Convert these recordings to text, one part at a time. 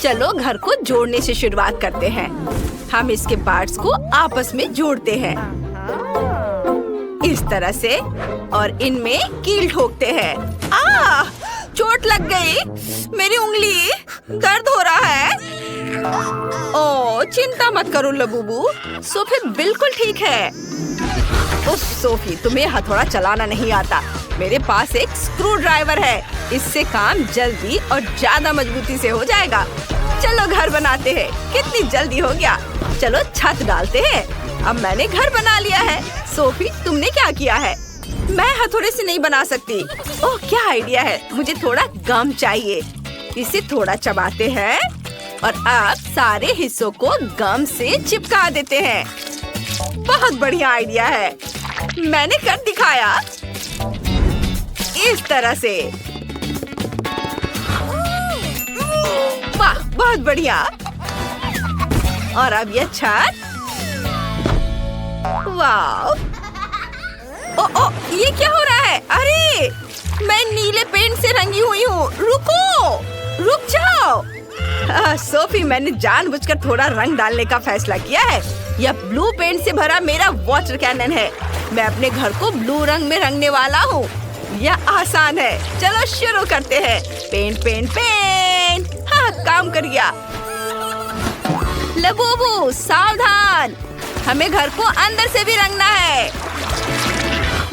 चलो घर को जोड़ने से शुरुआत करते हैं। हम इसके पार्ट्स को आपस में जोड़ते हैं इस तरह से और इनमें कील ठोकते हैं। चोट लग गई, मेरी उंगली दर्द हो रहा है। ओह चिंता मत करो लबूबू, सोफी बिल्कुल ठीक है। उफ सोफी, तुम्हें हथौड़ा चलाना नहीं आता। मेरे पास एक स्क्रू ड्राइवर है, इससे काम जल्दी और ज्यादा मजबूती से हो जाएगा। चलो घर बनाते हैं। कितनी जल्दी हो गया। चलो छत डालते हैं। अब मैंने घर बना लिया है। सोफी तुमने क्या किया है? मैं हथौड़े से नहीं बना सकती। ओह क्या आइडिया है, मुझे थोड़ा गम चाहिए। इसे थोड़ा चबाते हैं और अब सारे हिस्सों को गम से चिपका देते हैं। बहुत बढ़िया आइडिया है, मैंने कर दिखाया। इस तरह से। वाह बहुत बढ़िया। और अब ये छत। वाह ओ ये क्या हो रहा है? अरे मैं नीले पेंट से रंगी हुई हूँ। रुक जाओ। सोफी मैंने जानबूझकर थोड़ा रंग डालने का फैसला किया है। यह ब्लू पेंट से भरा मेरा वाटर कैनन है। मैं अपने घर को ब्लू रंग में रंगने वाला हूँ। यह आसान है। चलो शुरू करते हैं। Paint paint paint. हाँ काम कर गया। लबूबू सावधान, हमें घर को अंदर से भी रंगना है।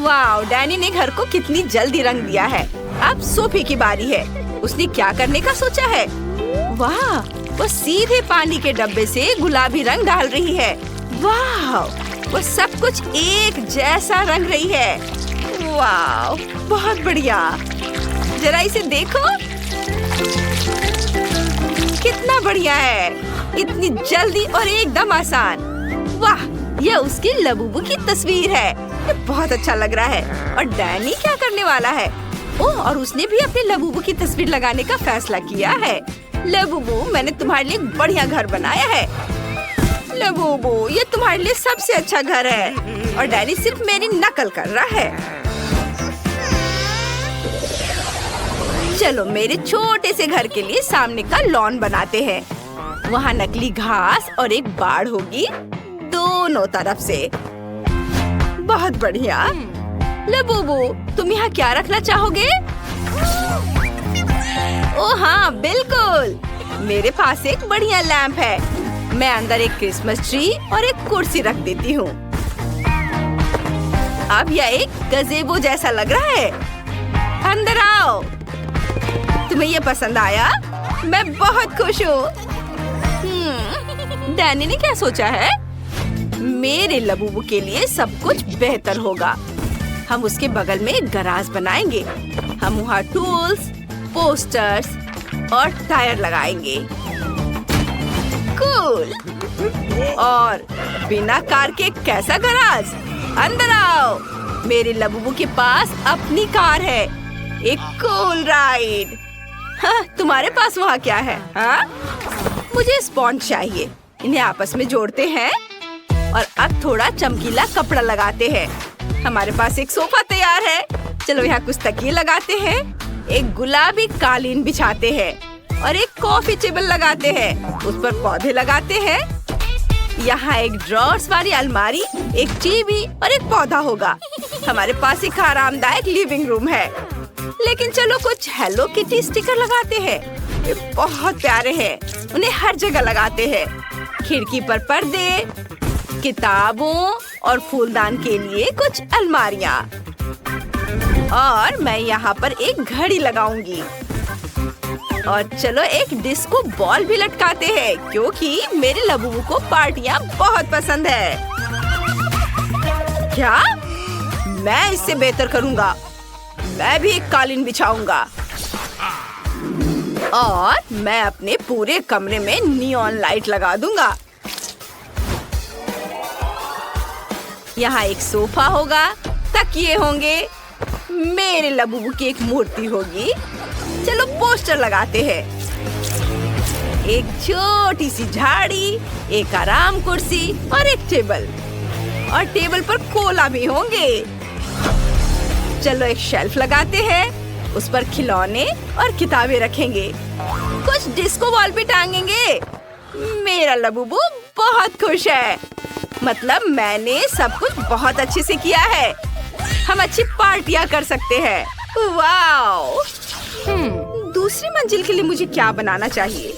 वाह डैनी ने घर को कितनी जल्दी रंग दिया है। अब सोफी की बारी है। उसने क्या करने का सोचा है? वाह वो सीधे पानी के डब्बे से गुलाबी रंग डाल रही है। वाह वो सब कुछ एक जैसा रंग रही है। वाह बहुत बढ़िया। जरा इसे देखो, कितना बढ़िया है। इतनी जल्दी और एकदम आसान। वाह यह उसकी लबूबू की तस्वीर है। ये बहुत अच्छा लग रहा है। और डैनी क्या करने वाला है? ओह और उसने भी अपने लबूबू की तस्वीर लगाने का फैसला किया है। लबूबू मैंने तुम्हारे लिए एक बढ़िया घर बनाया है। लबूबू ये तुम्हारे लिए सबसे अच्छा घर है और डैनी सिर्फ मेरी नकल कर रहा है। चलो मेरे छोटे से घर के लिए सामने का लॉन बनाते हैं। वहाँ नकली घास और एक बाड़ होगी दोनों तरफ से। बहुत बढ़िया। लबूबू तुम यहाँ क्या रखना चाहोगे? ओह हाँ बिल्कुल, मेरे पास एक बढ़िया लैंप है। मैं अंदर एक क्रिसमस ट्री और एक कुर्सी रख देती हूँ। अब यह एक गज़ेबो जैसा लग रहा है। अंदर आओ। तुम्हें ये पसंद आया? मैं बहुत खुश हूँ। डैनी ने क्या सोचा है? मेरे लबूबू के लिए सब कुछ बेहतर होगा। हम उसके बगल में एक गराज बनाएंगे। हम वहाँ टूल्स, पोस्टर्स और टायर लगाएंगे। कूल। और बिना कार के कैसा गराज? अंदर आओ। मेरे लबूबू के पास अपनी कार है। एक कूल राइड। हाँ, तुम्हारे पास वहाँ क्या है? हाँ? मुझे स्पॉन्ज चाहिए। इन्हें आपस में जोड़ते हैं और अब थोड़ा चमकीला कपड़ा लगाते हैं। हमारे पास एक सोफा तैयार है। चलो यहाँ कुछ तकिए लगाते हैं। एक गुलाबी कालीन बिछाते हैं और एक कॉफी टेबल लगाते हैं। उस पर पौधे लगाते हैं। यहाँ एक ड्रॉर्स वाली अलमारी, एक टीवी और एक पौधा होगा। हमारे पास एक आरामदायक लिविंग रूम है। लेकिन चलो कुछ हेलो किटी स्टिकर लगाते हैं। ये बहुत प्यारे हैं। उन्हें हर जगह लगाते हैं। खिड़की पर पर्दे, किताबों और फूलदान के लिए कुछ अलमारियाँ। और मैं यहाँ पर एक घड़ी लगाऊंगी। और चलो एक डिस्को बॉल भी लटकाते हैं क्योंकि मेरे लबूबू को पार्टियाँ बहुत पसंद है। क्या? मैं इससे बेहतर करूँगा। मैं भी एक कालीन बिछाऊंगा और मैं अपने पूरे कमरे में नियॉन लाइट लगा दूंगा। यहाँ एक सोफा होगा, तकिए होंगे, मेरे लबूबू की एक मूर्ति होगी। चलो पोस्टर लगाते हैं। एक छोटी सी झाड़ी, एक आराम कुर्सी और एक टेबल। और टेबल पर कोला भी होंगे। चलो एक शेल्फ लगाते हैं। उस पर खिलौने और किताबें रखेंगे। कुछ डिस्को बॉल भी टांगेंगे। मेरा लबूबू बहुत खुश है। मतलब मैंने सब कुछ बहुत अच्छे से किया है। हम अच्छी पार्टियां कर सकते हैं। वाओ! दूसरी मंजिल के लिए मुझे क्या बनाना चाहिए?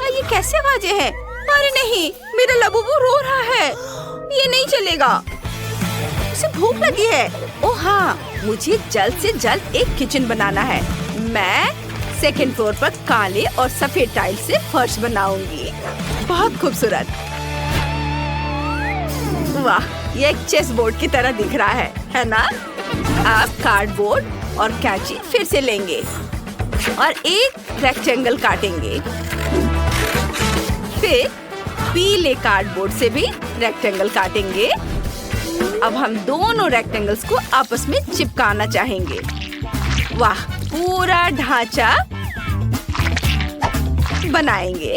ये कैसे आवाजें हैं? अरे नहीं, मेरा लबूबू रो रहा है। ये नहीं चलेगा। उसे भूख लगी है। ओह हाँ, मुझे जल्द से जल्द एक किचन बनाना है। मैं सेकंड फ्लोर पर काले और सफेद टाइल से फर्श बनाऊंगी। बहुत खूबसूरत। वाह, ये एक चेस बोर्ड की तरह दिख रहा है ना? आप कार्डबोर्ड और कैंची फिर से लेंगे और एक रेक्टेंगल काटेंगे। फिर पीले कार्डबोर्ड से भी रेक्टेंगल काटेंगे। अब हम दोनों रेक्टेंगल्स को आपस में चिपकाना चाहेंगे। वाह, पूरा ढांचा बनाएंगे।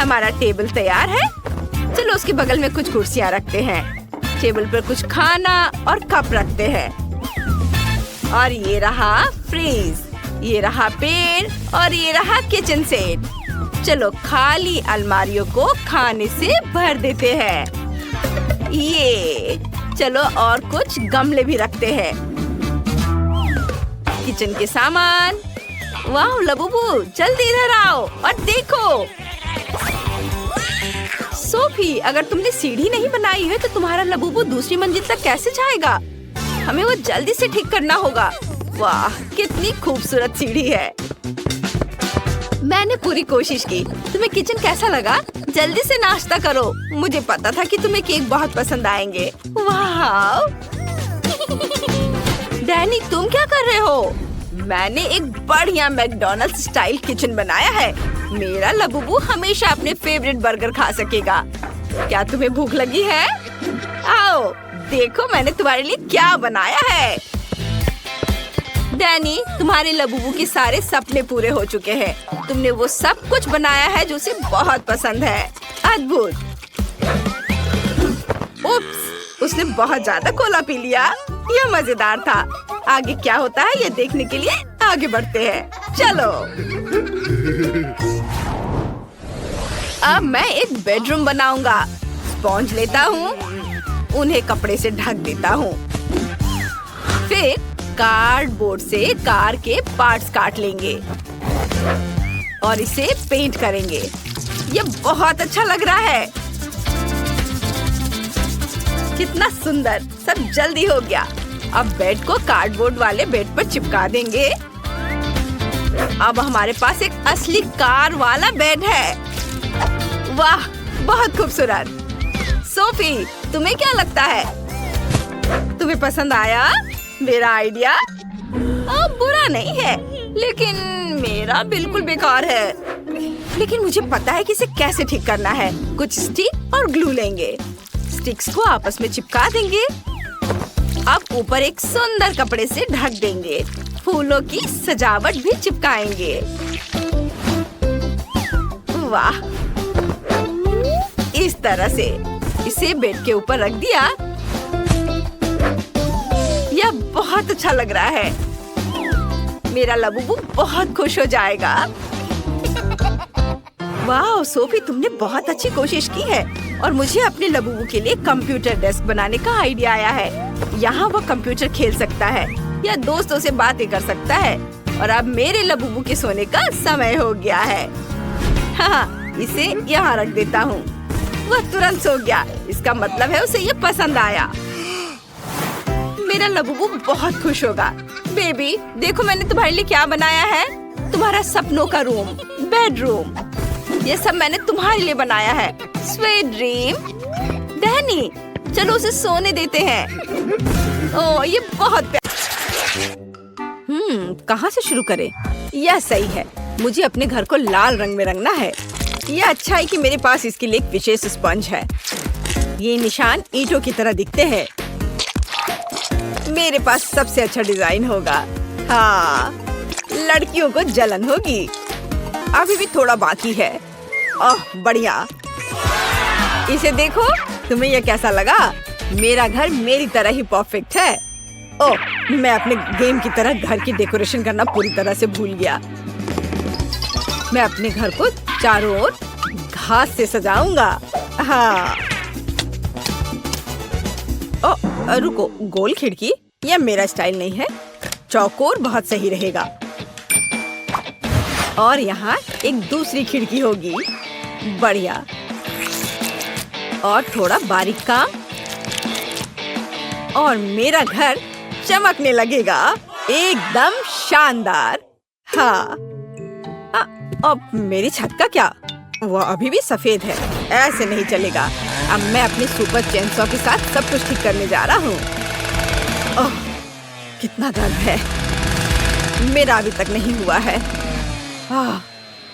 हमारा टेबल तैयार है। चलो उसके बगल में कुछ कुर्सियां रखते हैं। टेबल पर कुछ खाना और कप रखते हैं। और ये रहा फ्रीज, ये रहा पेड़ और ये रहा किचन सेट। चलो खाली अलमारियों को खाने से भर देते हैं। ये चलो और कुछ गमले भी रखते हैं। किचन के सामान। वाह लबूबू, जल्दी इधर आओ और देखो। सोफी, अगर तुमने सीढ़ी नहीं बनाई है तो तुम्हारा लबूबू दूसरी मंजिल तक कैसे जाएगा? हमें वो जल्दी से ठीक करना होगा। वाह, कितनी खूबसूरत सीढ़ी है। मैंने पूरी कोशिश की। तुम्हें किचन कैसा लगा? जल्दी से नाश्ता करो। मुझे पता था कि तुम्हें केक बहुत पसंद आएंगे। वाह! डैनी, तुम क्या कर रहे हो? मैंने एक बढ़िया मैकडॉनल्ड्स स्टाइल किचन बनाया है। मेरा लबूबू हमेशा अपने फेवरेट बर्गर खा सकेगा। क्या तुम्हें भूख लगी है? आओ देखो मैंने तुम्हारे लिए क्या बनाया है। डैनी, तुम्हारे लबूबू के सारे सपने पूरे हो चुके हैं। तुमने वो सब कुछ बनाया है जो उसे बहुत पसंद है। अद्भुत। उप्स, उसने बहुत ज्यादा कोला पी लिया। यह मजेदार था। आगे क्या होता है ये देखने के लिए आगे बढ़ते हैं। चलो। अब मैं एक बेडरूम बनाऊंगा। स्पॉन्ज लेता हूँ, उन्हें कपड़े से ढक देता हूँ। फिर कार्डबोर्ड से कार के पार्ट्स काट लेंगे और इसे पेंट करेंगे। ये बहुत अच्छा लग रहा है। कितना सुंदर, सब जल्दी हो गया। अब बेड को कार्डबोर्ड वाले बेड पर चिपका देंगे। अब हमारे पास एक असली कार वाला बेड है। वाह, बहुत खूबसूरत। सोफी, तुम्हें क्या लगता है? तुम्हें पसंद आया मेरा आइडिया? बुरा नहीं है, लेकिन मेरा बिल्कुल बेकार है। लेकिन मुझे पता है कि इसे कैसे ठीक करना है। कुछ स्टिक और ग्लू लेंगे। स्टिक्स को आपस में चिपका देंगे। अब ऊपर एक सुंदर कपड़े से ढक देंगे। फूलों की सजावट भी चिपकाएंगे। वाह, इस तरह से इसे बेड के ऊपर रख दिया। यह बहुत अच्छा लग रहा है। मेरा लबूबू बहुत खुश हो जाएगा। वाह सोफी, तुमने बहुत अच्छी कोशिश की है। और मुझे अपने लबूबू के लिए कंप्यूटर डेस्क बनाने का आइडिया आया है। यहाँ वो कंप्यूटर खेल सकता है या दोस्तों से बातें कर सकता है। और अब मेरे लबूबू के सोने का समय हो गया है। हाँ, इसे यहाँ रख देता हूँ। वह तुरंत सो गया। इसका मतलब है उसे ये पसंद आया। मेरा लबूबू बहुत खुश होगा। बेबी, देखो मैंने तुम्हारे लिए क्या बनाया है। तुम्हारा सपनों का रूम, बेडरूम। ये सब मैंने तुम्हारे लिए बनाया है। Sweet dream. डैनी, चलो उसे सोने देते हैं। ओह, ये बहुत कहाँ से शुरू करें? यह सही है। मुझे अपने घर को लाल रंग में रंगना है। यह अच्छा है कि मेरे पास इसके लिए एक विशेष स्पंज है। ये निशान ईंटों की तरह दिखते हैं। मेरे पास सबसे अच्छा डिजाइन होगा। हाँ, लड़कियों को जलन होगी। अभी भी थोड़ा बाकी है। ओह, बढ़िया। इसे देखो, तुम्हें यह कैसा लगा? मेरा घर मेरी तरह ही परफेक्ट है। ओह, मैं अपने गेम की तरह घर की डेकोरेशन करना पूरी तरह से भूल गया। मैं अपने घर को चारों ओर घास से सजाऊंगा। हाँ। ओह, रुको, गोल खिड़की? यह मेरा स्टाइल नहीं है। चौकोर बहुत सही रहेगा। और यहाँ एक दूसरी खिड़की होगी। बढ़िया। और थोड़ा बारीक काम और मेरा घर चमकने लगेगा। एकदम शानदार। हाँ। अब मेरी छत का क्या? वो अभी भी सफेद है। ऐसे नहीं चलेगा। अब मैं अपने सुपर चेनसॉ के साथ सब कुछ ठीक करने जा रहा हूँ। ओह, कितना दर्द है। मेरा अभी तक नहीं हुआ है।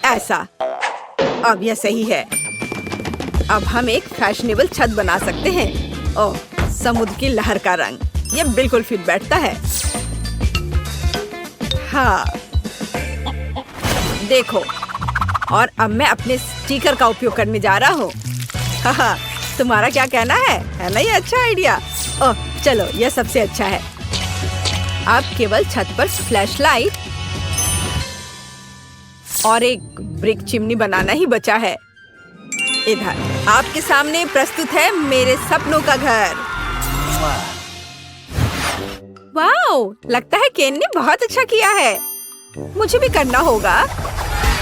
ऐसा। अब यह सही है। अब हम एक फैशनेबल छत बना सकते हैं। ओह, समुद्र की लहर का रंग। यह बिल्कुल फिट बैठता है। हाँ, देखो। और अब मैं अपने स्टिकर का उपयोग करने जा रहा हूँ। हाँ, तुम्हारा क्या कहना है ना? ये अच्छा आइडिया। ओह, चलो, यह सबसे अच्छा है। अब केवल छत पर फ्लैशलाइट और एक ब्रिक चिमनी बनाना ही बचा है। इधर आपके सामने प्रस्तुत है मेरे सपनों का घर। वाओ, लगता है केन ने बहुत अच्छा किया है। मुझे भी करना होगा।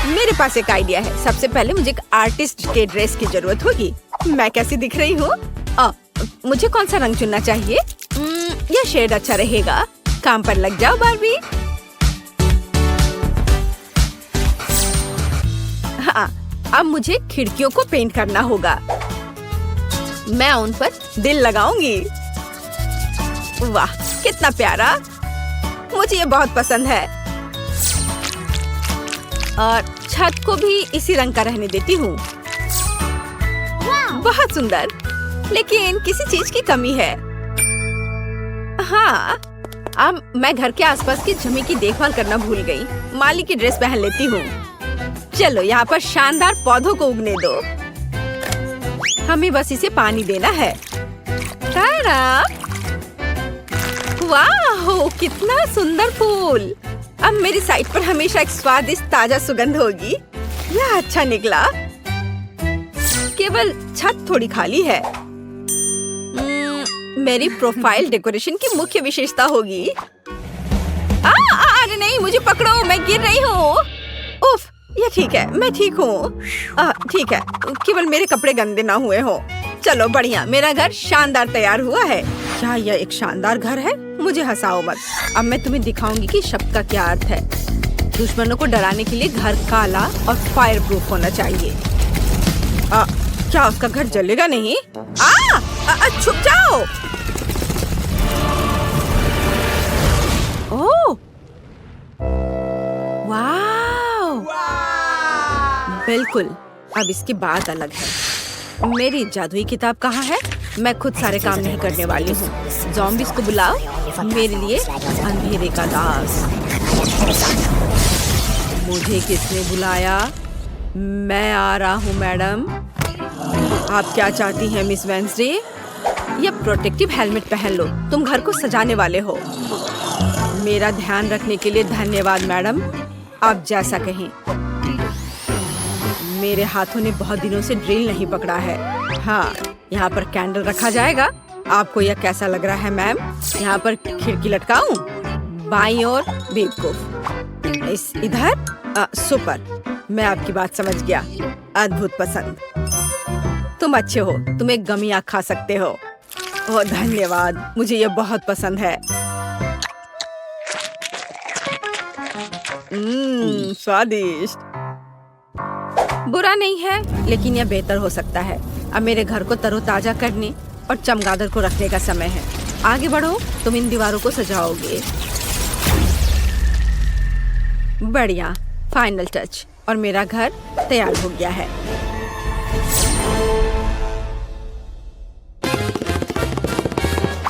मेरे पास एक आइडिया है। सबसे पहले मुझे एक आर्टिस्ट के ड्रेस की जरूरत होगी। मैं कैसी दिख रही हूँ? मुझे कौन सा रंग चुनना चाहिए? यह शेड अच्छा रहेगा। काम पर लग जाओ बारबी। हाँ, अब मुझे खिड़कियों को पेंट करना होगा। मैं उन पर दिल लगाऊंगी। वाह, कितना प्यारा। मुझे ये बहुत पसंद है। और छत को भी इसी रंग का रहने देती हूँ। बहुत सुंदर, लेकिन किसी चीज की कमी है। हाँ, अब मैं घर के आसपास की जमीन की देखभाल करना भूल गई। माली की ड्रेस पहन लेती हूँ। चलो, यहाँ पर शानदार पौधों को उगने दो। हमें बस इसे पानी देना है। तारा! वाह, कितना सुंदर फूल। अब मेरी साइड पर हमेशा एक स्वादिष्ट ताजा सुगंध होगी। यह अच्छा निकला। केवल छत थोड़ी खाली है। मेरी प्रोफाइल डेकोरेशन की मुख्य विशेषता होगी। अरे नहीं, मुझे पकड़ो, मैं गिर रही हूँ। उफ, ये ठीक है, मैं ठीक हूँ। ठीक है, केवल मेरे कपड़े गंदे ना हुए हो। चलो, बढ़िया, मेरा घर शानदार तैयार हुआ है। क्या यह एक शानदार घर है? मुझे हंसाओ मत। अब मैं तुम्हें दिखाऊंगी कि शब्द का क्या अर्थ है। दुश्मनों को डराने के लिए घर काला और फायर प्रूफ होना चाहिए। क्या उसका घर जलेगा नहीं? छुप जाओ। ओह, वाव, बिल्कुल। अब इसकी बात अलग है। मेरी जादुई किताब कहाँ है? मैं खुद सारे काम नहीं करने वाली हूँ। ज़ॉम्बीज़ को बुलाओ, मेरे लिए अंधेरे का दास। मुझे किसने बुलाया? मैं आ रहा हूँ मैडम। आप क्या चाहती हैं मिस वेंसडे? यह प्रोटेक्टिव हेलमेट पहन लो। तुम घर को सजाने वाले हो। मेरा ध्यान रखने के लिए धन्यवाद मैडम। आप जैसा कहें। मेरे हाथों ने बहुत दिनों से ड्रिल नहीं पकड़ा है। हाँ, यहाँ पर कैंडल रखा जाएगा। आपको यह कैसा लग रहा है मैम? यहाँ पर खिड़की लटकाऊं? बाईं ओर बेवकूफ। इस इधर सुपर। मैं आपकी बात समझ गया। अद्भुत पसंद। तुम अच्छे हो। तुम एक गमी आँख खा सकते हो। ओह, धन्यवाद। मुझे यह बहुत पसंद है। स्वादिष्ट। बुरा नहीं है, लेकिन यह बेहतर हो सकता है। अब मेरे घर को तरोताजा करने और चमगादड़ को रखने का समय है। आगे बढ़ो, तुम इन दीवारों को सजाओगे। बढ़िया, फाइनल टच। और मेरा घर तैयार हो गया है।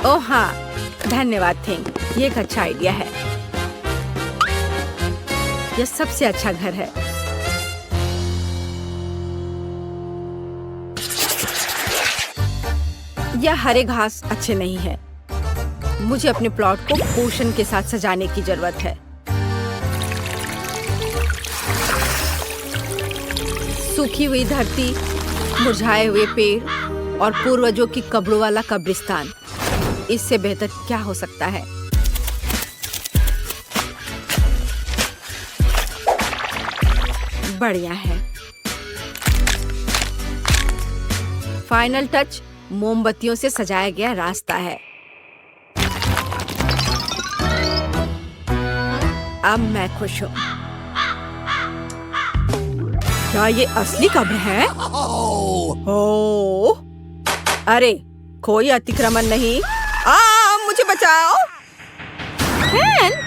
ओह हाँ, धन्यवाद थिंग। ये एक अच्छा आइडिया है। यह सबसे अच्छा घर है। यह हरे घास अच्छे नहीं है। मुझे अपने प्लॉट को पोषण के साथ सजाने की जरूरत है। सूखी हुई धरती, मुरझाए हुए पेड़ और पूर्वजों की कब्रों वाला कब्रिस्तान, इससे बेहतर क्या हो सकता है। बढ़िया है। फाइनल टच मोमबत्तियों से सजाया गया रास्ता है। अब मैं खुश हूँ। क्या ये असली कब्र है? ओह! अरे कोई अतिक्रमण नहीं। मुझे बचाओ।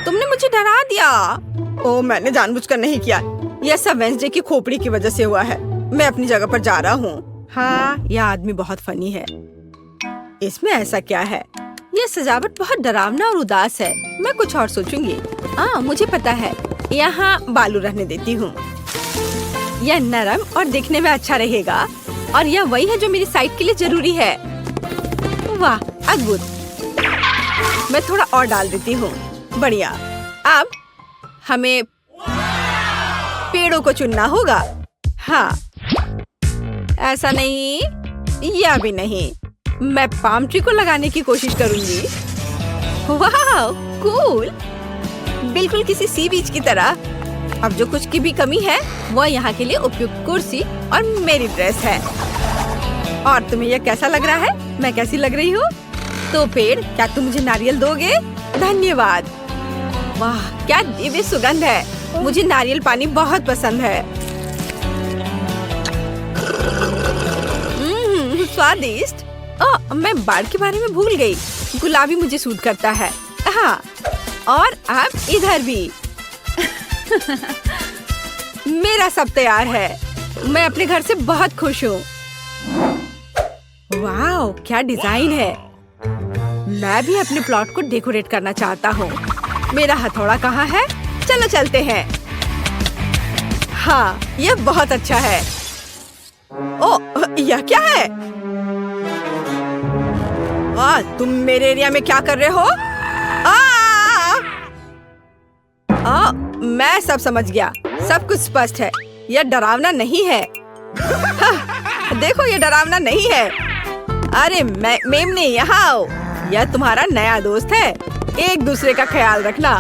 तुमने मुझे डरा दिया। ओह, मैंने जानबूझकर नहीं किया। यह सब वेंसडे की खोपड़ी की वजह से हुआ है। मैं अपनी जगह पर जा रहा हूँ। हाँ, यह आदमी बहुत फनी है। इसमें ऐसा क्या है? यह सजावट बहुत डरावना और उदास है। मैं कुछ और सोचूंगी। मुझे पता है। यहाँ बालू रहने देती हूँ। यह नरम और दिखने में अच्छा रहेगा और यह वही है जो मेरी साइट के लिए जरूरी है। वाह, अद्भुत। मैं थोड़ा और डाल देती हूँ। बढ़िया। अब हमें पेड़ों को चुनना होगा। हाँ, ऐसा नहीं, यह भी नहीं। मैं पाम ट्री को लगाने की कोशिश करूंगी। वाह, कूल। बिल्कुल किसी सी बीच की तरह। अब जो कुछ की भी कमी है वह यहाँ के लिए उपयुक्त कुर्सी और मेरी ड्रेस है। और तुम्हें यह कैसा लग रहा है? मैं कैसी लग रही हूँ? तो पेड़, क्या तुम मुझे नारियल दोगे? धन्यवाद। वाह, क्या दिव्य सुगंध है। मुझे नारियल पानी बहुत पसंद है। स्वादिष्ट। मैं बाढ़ के बारे में भूल गई। गुलाबी मुझे सूट करता है। हाँ, और अब इधर भी। मेरा सब तैयार है। मैं अपने घर से बहुत खुश हूँ। वाह, क्या डिजाइन है। मैं भी अपने प्लॉट को डेकोरेट करना चाहता हूँ। मेरा हथौड़ा कहाँ है? चलो चलते हैं। हाँ, यह बहुत अच्छा है। ओह, यह क्या है? तुम मेरे एरिया में क्या कर रहे हो? मैं सब समझ गया। सब कुछ स्पष्ट है। यह डरावना नहीं है। देखो, यह डरावना नहीं है। अरे मेमने, यहाँ आओ। यह तुम्हारा नया दोस्त है। एक दूसरे का ख्याल रखना।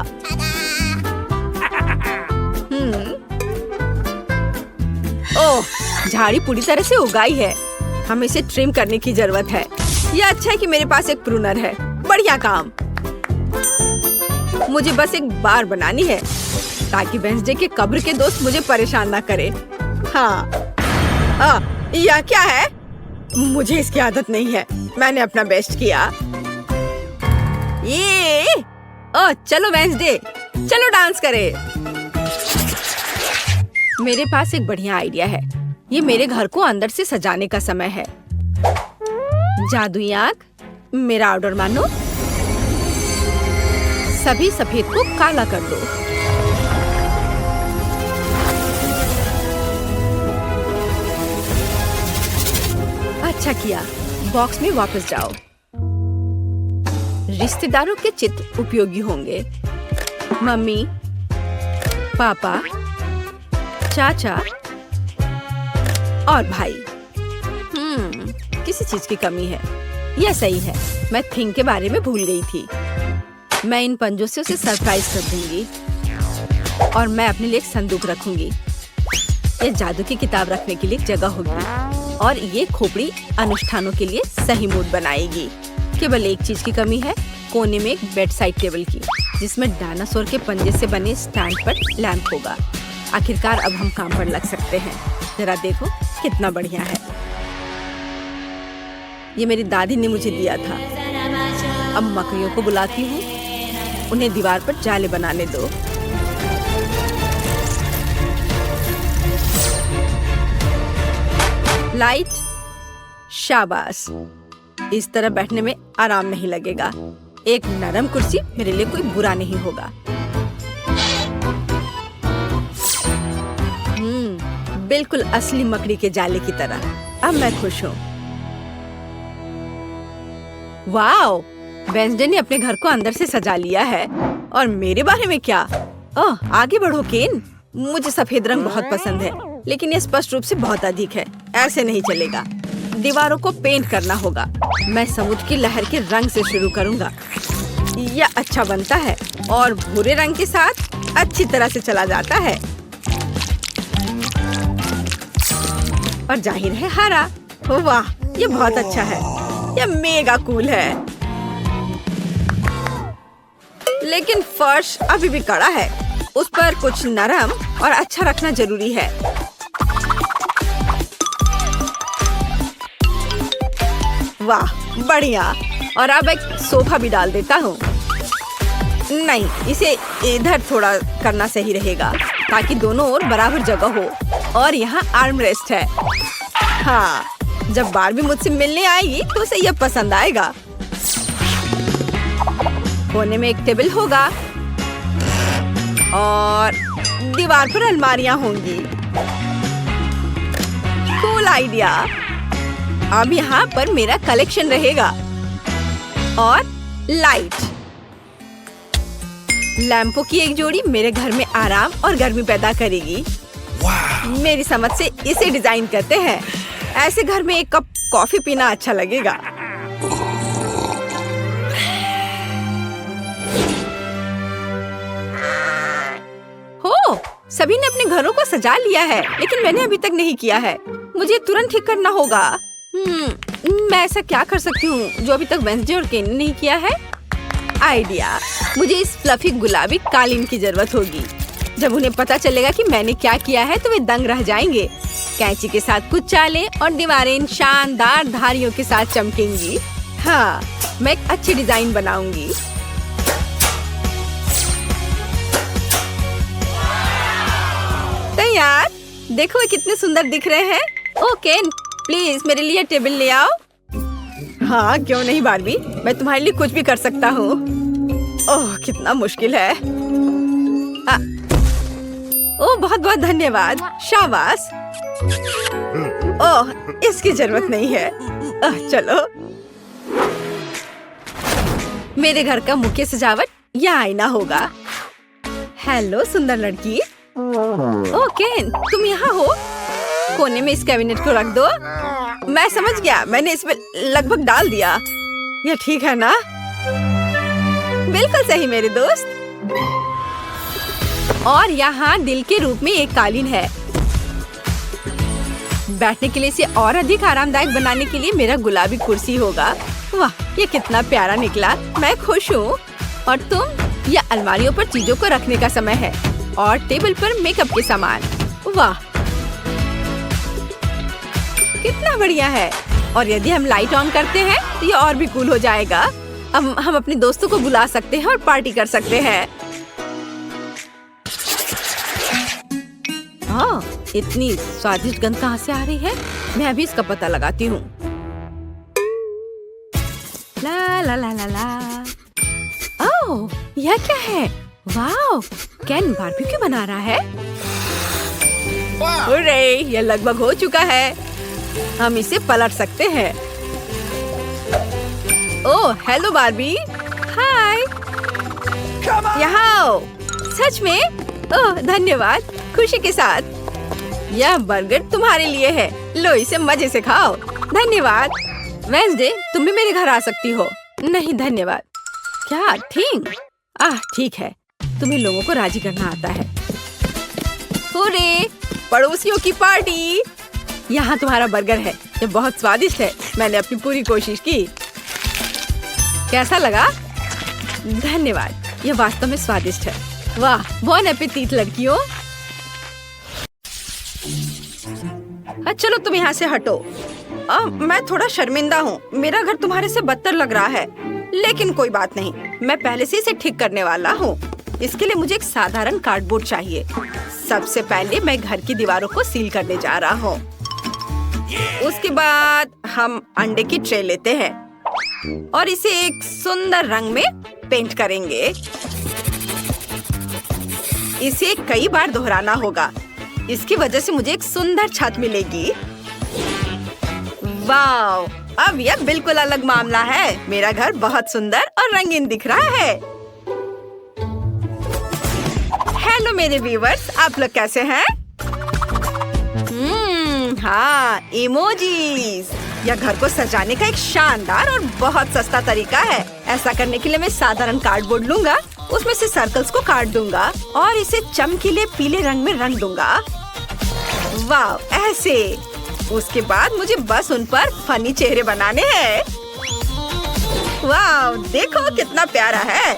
ओह, झाड़ी पूरी तरह से उगाई है। हमें इसे ट्रिम करने की जरूरत है। यह अच्छा है कि मेरे पास एक प्रूनर है। बढ़िया काम। मुझे बस एक बार बनानी है ताकि वेंसडे के कब्र के दोस्त मुझे परेशान ना करे। हाँ, यह क्या है? मुझे इसकी आदत नहीं है। मैंने अपना बेस्ट किया। चलो वेंसडे, चलो डांस करें। मेरे पास एक बढ़िया आइडिया है। ये मेरे घर को अंदर से सजाने का समय है। जादुई आंख, मेरा ऑर्डर मानो। सभी सफेद को काला कर दो। अच्छा किया। बॉक्स में वापस जाओ। रिश्तेदारों के चित्र उपयोगी होंगे। मम्मी, पापा, चाचा और भाई। किसी चीज की कमी है। यह सही है। मैं थिंग के बारे में भूल गई थी। मैं इन पंजों से उसे सरप्राइज कर दूंगी और मैं अपने लिए एक संदूक रखूंगी। ये जादू की किताब रखने के लिए एक जगह होगी और ये खोपड़ी अनुष्ठानों के लिए सही मूड बनाएगी। केवल एक चीज की कमी है, कोने में एक बेड साइड टेबल की, जिसमें डायनासोर के पंजे से बने स्टैंड पर लैंप होगा। आखिरकार अब हम काम पर लग सकते हैं। जरा देखो कितना बढ़िया है। ये मेरी दादी ने मुझे दिया था। अब मकड़ियों को बुलाती हूँ, उन्हें दीवार पर जाले बनाने दो। लाइट, शाबाश। इस तरह बैठने में आराम नहीं लगेगा। एक नरम कुर्सी मेरे लिए कोई बुरा नहीं होगा। बिल्कुल असली मकड़ी के जाले की तरह। अब मैं खुश हूँ। वाओ, वेंसडे ने अपने घर को अंदर से सजा लिया है। और मेरे बारे में क्या? ओह, आगे बढ़ो केन। मुझे सफेद रंग बहुत पसंद है, लेकिन ये स्पष्ट रूप से बहुत अधिक है। ऐसे नहीं चलेगा। दीवारों को पेंट करना होगा। मैं समुद्र की लहर के रंग से शुरू करूंगा। यह अच्छा बनता है और भूरे रंग के साथ अच्छी तरह से चला जाता है। और जाहिर है हरा। वाह, ये बहुत अच्छा है। यह मेगा कूल है। लेकिन फर्श अभी भी कड़ा है। उस पर कुछ नरम और अच्छा रखना जरूरी है। वाह, बढ़िया। और अब एक सोफा भी डाल देता हूँ। नहीं, इसे इधर थोड़ा करना सही रहेगा ताकि दोनों ओर बराबर जगह हो। और यहाँ आर्म रेस्ट है। हाँ, जब बारबी मुझसे मिलने आएगी तो उसे यह पसंद आएगा। कोने में एक टेबल होगा और दीवार पर अलमारियां होंगी। Cool idea. अब यहाँ पर मेरा कलेक्शन रहेगा। और लाइट, लैंपों की एक जोड़ी मेरे घर में आराम और गर्मी पैदा करेगी। मेरी समझ से इसे डिजाइन करते हैं। ऐसे घर में एक कप कॉफी पीना अच्छा लगेगा। हो, सभी ने अपने घरों को सजा लिया है, लेकिन मैंने अभी तक नहीं किया है। मुझे तुरंत ठीक करना होगा। मैं ऐसा क्या कर सकती हूँ जो अभी तक वेंसडे और केन ने नहीं किया है? आइडिया, मुझे इस फ्लफी गुलाबी कालीन की जरूरत होगी। जब उन्हें पता चलेगा कि मैंने क्या किया है तो वे दंग रह जाएंगे। कैंची के साथ कुछ चालें और दीवारें इन शानदार धारियों के साथ चमकेंगी। हाँ, मैं एक अच्छी डिजाइन बनाऊंगी। तैयार। देखो वे कितने सुंदर दिख रहे हैं। ओ केन, प्लीज मेरे लिए टेबल ले आओ। हाँ, क्यों नहीं बारबी, मैं तुम्हारे लिए कुछ भी कर सकता हूँ। ओह, कितना मुश्किल है। ओह, बहुत बहुत धन्यवाद। शाबाश। ओह, इसकी जरूरत नहीं है। चलो। मेरे घर का मुख्य सजावट यह आईना होगा। हेलो सुंदर लड़की। ओह केन, तुम यहाँ हो? कोने में इस कैबिनेट को रख दो। मैं समझ गया, मैंने इसमें लगभग डाल दिया। यह ठीक है ना? बिल्कुल सही मेरे दोस्त। और यहाँ दिल के रूप में एक कालीन है। बैठने के लिए इसे और अधिक आरामदायक बनाने के लिए मेरा गुलाबी कुर्सी होगा। वाह, ये कितना प्यारा निकला। मैं खुश हूँ। और तुम? यह अलमारियों पर चीजों को रखने का समय है और टेबल पर मेकअप के सामान। वाह, कितना बढ़िया है। और यदि हम लाइट ऑन करते हैं तो ये और भी कूल हो जाएगा। अब हम अपने दोस्तों को बुला सकते हैं और पार्टी कर सकते हैं। हाँ, इतनी स्वादिष्ट गंध कहाँ से आ रही है? मैं अभी इसका पता लगाती हूँ। ला ला ला ला ला। ओह, यह क्या है? वाह, केन बारबेक्यू बना रहा है। अरे, यह लगभग हो चुका है। हम इसे पलट सकते हैं। ओह, हेलो बारबी। हाय। यहाँ आओ। सच में? ओह, धन्यवाद। खुशी के साथ। यह बर्गर तुम्हारे लिए है। लो, इसे मजे से खाओ। धन्यवाद। वेंसडे, तुम भी मेरे घर आ सकती हो। नहीं धन्यवाद। क्या ठीक? ठीक है। तुम्हें लोगों को राजी करना आता है। हुर्रे, पड़ोसियों की पार्टी। यहाँ तुम्हारा बर्गर है। ये बहुत स्वादिष्ट है। मैंने अपनी पूरी कोशिश की। कैसा लगा? धन्यवाद। ये वास्तव में स्वादिष्ट है। वाह, बॉन एपेटीट लड़कियों। चलो तुम यहाँ से हटो। मैं थोड़ा शर्मिंदा हूँ। मेरा घर तुम्हारे से बदतर लग रहा है, लेकिन कोई बात नहीं। मैं पहले से इसे ठीक करने वाला हूँ। इसके लिए मुझे एक साधारण कार्डबोर्ड चाहिए। सबसे पहले मैं घर की दीवारों को सील करने जा रहा हूँ। उसके बाद हम अंडे की ट्रे लेते हैं और इसे एक सुंदर रंग में पेंट करेंगे। इसे कई बार दोहराना होगा। इसकी वजह से मुझे एक सुंदर छत मिलेगी। वाव, अब यह बिल्कुल अलग मामला है। मेरा घर बहुत सुंदर और रंगीन दिख रहा है। हेलो मेरे व्यूवर्स, आप लोग कैसे हैं? हाँ, इमोजीज। यह घर को सजाने का एक शानदार और बहुत सस्ता तरीका है। ऐसा करने के लिए मैं साधारण कार्डबोर्ड लूंगा, उसमें से सर्कल्स को काट दूंगा और इसे चमकीले पीले रंग में रंग दूंगा। वाव, ऐसे। उसके बाद मुझे बस उन पर फनी चेहरे बनाने हैं। वाव, देखो कितना प्यारा है।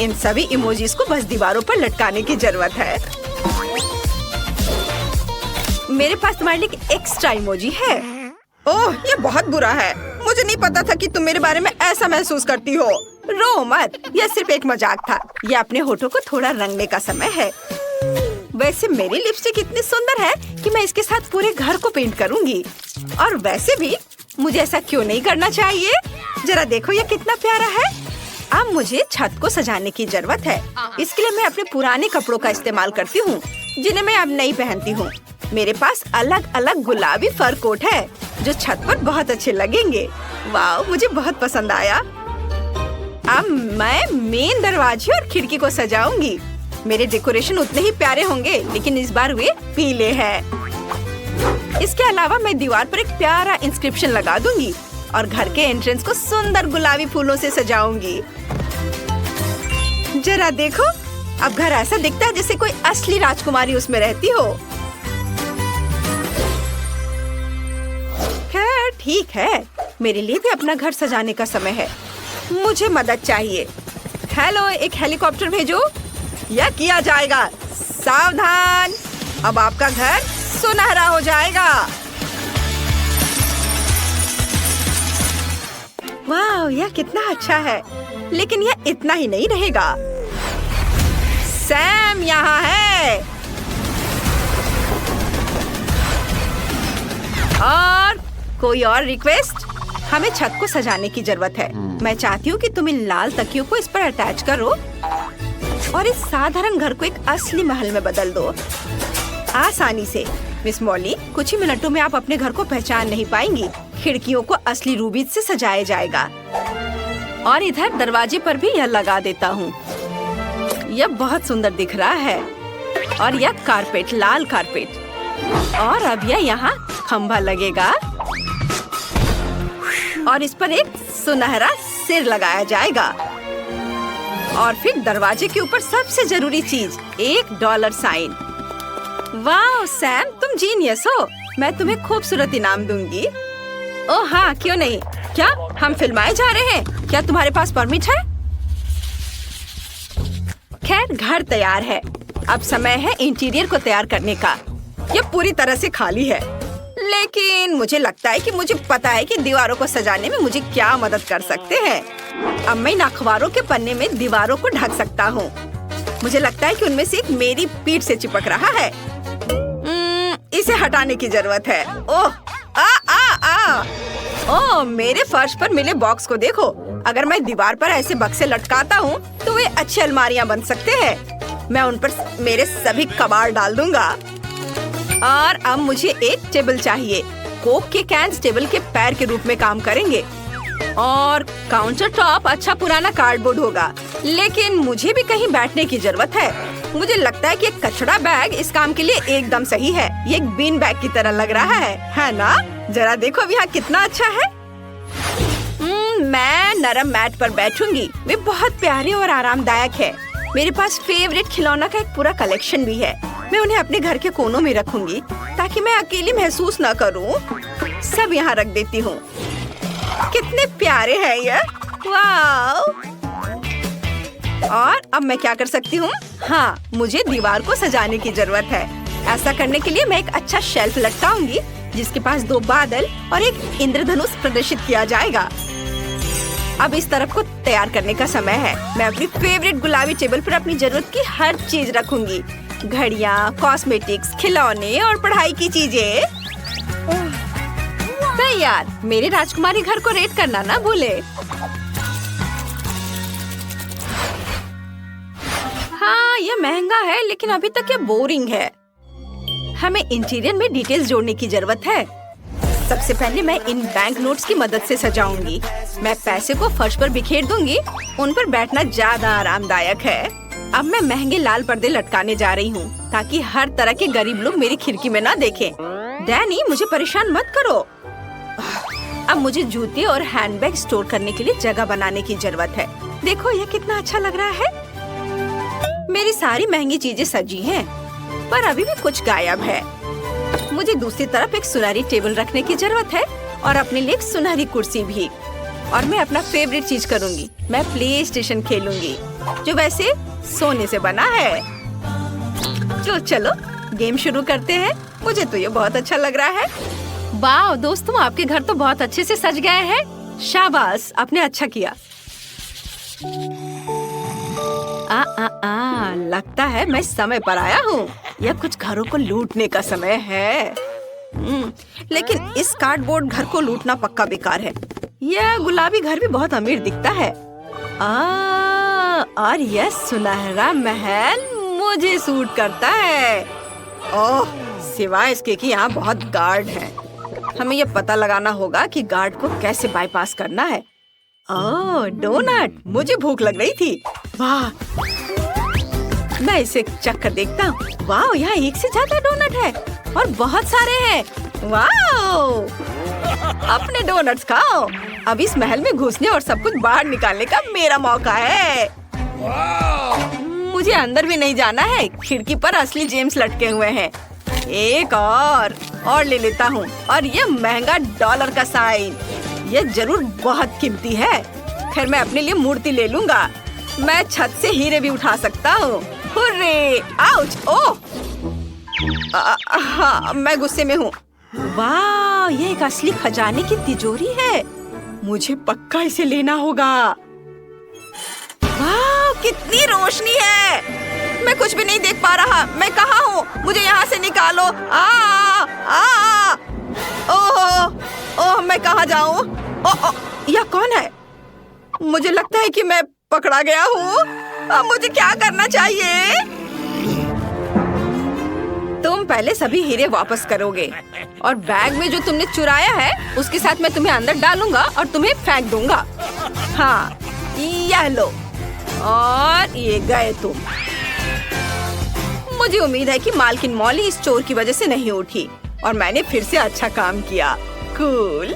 इन सभी इमोजीज को बस दीवारों पर लटकाने की जरूरत है। मेरे पास तुम्हारे लिए एक एक्स्ट्रा इमोजी है। ओह, ये बहुत बुरा है। मुझे नहीं पता था कि तुम मेरे बारे में ऐसा महसूस करती हो। रो मत, यह सिर्फ एक मजाक था। यह अपने होठों को थोड़ा रंगने का समय है। वैसे मेरी लिपस्टिक इतनी सुंदर है कि मैं इसके साथ पूरे घर को पेंट करूंगी। और वैसे भी मुझे ऐसा क्यों नहीं करना चाहिए? जरा देखो यह कितना प्यारा है। अब मुझे छत को सजाने की जरूरत है। इसके लिए मैं अपने पुराने कपड़ों का इस्तेमाल करती हूँ, जिन्हें मैं अब नहीं पहनती हूँ। मेरे पास अलग अलग गुलाबी फर कोट है जो छत पर बहुत अच्छे लगेंगे। वाह, मुझे बहुत पसंद आया। अब मैं मेन दरवाजे और खिड़की को सजाऊंगी। मेरे डेकोरेशन उतने ही प्यारे होंगे, लेकिन इस बार वे पीले हैं। इसके अलावा मैं दीवार पर एक प्यारा इंस्क्रिप्शन लगा दूंगी और घर के एंट्रेंस को सुंदर गुलाबी फूलों से सजाऊंगी। जरा देखो, अब घर ऐसा दिखता है जैसे कोई असली राजकुमारी उसमें रहती हो। खैर ठीक है, मेरे लिए भी अपना घर सजाने का समय है। मुझे मदद चाहिए। हेलो, एक हेलीकॉप्टर भेजो। यह किया जाएगा। सावधान, अब आपका घर सुनहरा हो जाएगा। वाह, यह कितना अच्छा है। लेकिन यह इतना ही नहीं रहेगा। सैम यहाँ है। और कोई और रिक्वेस्ट? हमें छत को सजाने की जरूरत है। मैं चाहती हूँ कि तुम इन लाल तकियों को इस पर अटैच करो और इस साधारण घर को एक असली महल में बदल दो, आसानी से। मिस मॉली, कुछ ही मिनटों में आप अपने घर को पहचान नहीं पाएंगी। खिड़कियों को असली रूबी से सजाया जाएगा और इधर दरवाजे पर भी यह लगा देता हूँ। यह बहुत सुंदर दिख रहा है। और यह कारपेट, लाल कारपेट। और अब यह यहाँ खंभा लगेगा और इस पर एक सुनहरा सिर लगाया जाएगा। और फिर दरवाजे के ऊपर सबसे जरूरी चीज, एक डॉलर साइन। वाह सैम, तुम जीनियस हो। मैं तुम्हें खूबसूरत इनाम दूंगी। ओह हाँ, क्यों नहीं। क्या हम फिल्माए जा रहे हैं? क्या तुम्हारे पास परमिट है? खैर, घर तैयार है। अब समय है इंटीरियर को तैयार करने का। यह पूरी तरह से खाली है, लेकिन मुझे लगता है कि मुझे पता है कि दीवारों को सजाने में मुझे क्या मदद कर सकते हैं। अब मैं इन अखबारों के पन्ने में दीवारों को ढक सकता हूँ। मुझे लगता है कि उनमें से एक मेरी पीठ से चिपक रहा है। इसे हटाने की जरूरत है। ओह, ओह, मेरे फर्श पर मिले बॉक्स को देखो। अगर मैं दीवार पर ऐसे बक्से लटकाता हूँ तो वे अच्छी अलमारियाँ बन सकते हैं। मैं उन पर मेरे सभी कबाड़ डाल दूंगा। और अब मुझे एक टेबल चाहिए। कोक के कैंस टेबल के पैर के रूप में काम करेंगे। और काउंटर टॉप अच्छा पुराना कार्डबोर्ड होगा। लेकिन मुझे भी कहीं बैठने की जरूरत है। मुझे लगता है कि एक कचरा बैग इस काम के लिए एकदम सही है। ये एक बीन बैग की तरह लग रहा है ना? जरा देखो अब यहाँ कितना अच्छा है। मैं नरम मैट पर बैठूंगी। वे बहुत प्यारे और आरामदायक है। मेरे पास फेवरेट खिलौना का एक पूरा कलेक्शन भी है। मैं उन्हें अपने घर के कोनों में रखूंगी ताकि मैं अकेली महसूस न करूं। सब यहाँ रख देती हूँ। कितने प्यारे हैं ये। वाव! और अब मैं क्या कर सकती हूँ? हाँ, मुझे दीवार को सजाने की जरूरत है। ऐसा करने के लिए मैं एक अच्छा शेल्फ लटकाऊंगी जिसके पास 2 बादल और एक इंद्रधनुष प्रदर्शित किया जाएगा। अब इस तरफ को तैयार करने का समय है। मैं अपनी फेवरेट गुलाबी टेबल पर अपनी जरूरत की हर चीज रखूंगी। घड़ियाँ, कॉस्मेटिक्स, खिलौने और पढ़ाई की चीजें। तैयार। मेरे राजकुमारी घर को रेट करना ना भूले। हाँ, यह महंगा है लेकिन अभी तक ये बोरिंग है। हमें इंटीरियर में डिटेल्स जोड़ने की जरूरत है। सबसे पहले मैं इन बैंक नोट्स की मदद से सजाऊंगी। मैं पैसे को फर्श पर बिखेर दूंगी। उन पर बैठना ज्यादा आरामदायक है। अब मैं महंगे लाल पर्दे लटकाने जा रही हूँ ताकि हर तरह के गरीब लोग मेरी खिड़की में ना देखें। डैनी, मुझे परेशान मत करो। अब मुझे जूते और हैंडबैग स्टोर करने के लिए जगह बनाने की जरूरत है। देखो ये कितना अच्छा लग रहा है। मेरी सारी महंगी चीजें सजी हैं, पर अभी भी कुछ गायब है। मुझे दूसरी तरफ एक सुनहरी टेबल रखने की जरूरत है और अपने लिए एक सुनहरी कुर्सी भी। और मैं अपना फेवरेट चीज करूंगी। मैं प्ले स्टेशन खेलूंगी, जो वैसे सोने से बना है। तो चलो गेम शुरू करते हैं। मुझे तो ये बहुत अच्छा लग रहा है। वाह दोस्तों, आपके घर तो बहुत अच्छे से सज गए हैं। शाबाश, आपने अच्छा किया। लगता है मैं समय पर आया हूँ। यह कुछ घरों को लूटने का समय है। लेकिन इस कार्डबोर्ड घर को लूटना पक्का बेकार है। यह गुलाबी घर भी बहुत अमीर दिखता है। और यह सुनहरा महल मुझे सूट करता है। ओह, सिवाय इसके कि यहाँ बहुत गार्ड हैं। हमें यह पता लगाना होगा कि गार्ड को कैसे बाईपास करना है। ओह, डोनट, मुझे भूख लग रही थी। वाह, मैं इसे चख कर देखता हूँ। वाह, यहाँ एक से ज्यादा डोनट है और बहुत सारे हैं। वाह, अपने डोनट्स खाओ। अब इस महल में घुसने और सब कुछ बाहर निकालने का मेरा मौका है। मुझे अंदर भी नहीं जाना है। खिड़की पर असली जेम्स लटके हुए हैं। एक और ले लेता हूँ। और ये महंगा डॉलर का साइन, ये जरूर बहुत कीमती है। खैर, मैं अपने लिए मूर्ति ले लूंगा। मैं छत से हीरे भी उठा सकता हूँ। हुर्रे! आउच! ओह! हाँ, मैं गुस्से में हूँ। वाह, ये एक असली खजाने की तिजोरी है। मुझे पक्का इसे लेना होगा। वाह, कितनी रोशनी है। मैं कुछ भी नहीं देख पा रहा। मैं कहाँ हूँ? मुझे यहाँ से निकालो। ओह, मैं कहाँ जाऊँ? यह कौन है? मुझे लगता है कि मैं पकड़ा गया हूँ। अब मुझे क्या करना चाहिए? तुम पहले सभी हीरे वापस करोगे और बैग में जो तुमने चुराया है उसके साथ मैं तुम्हें अंदर डालूंगा और तुम्हें फेंक दूंगा। हाँ, यह लो। और ये गए तुम। मुझे उम्मीद है कि मालकिन मॉली इस चोर की वजह से नहीं उठी और मैंने फिर से अच्छा काम किया। कूल।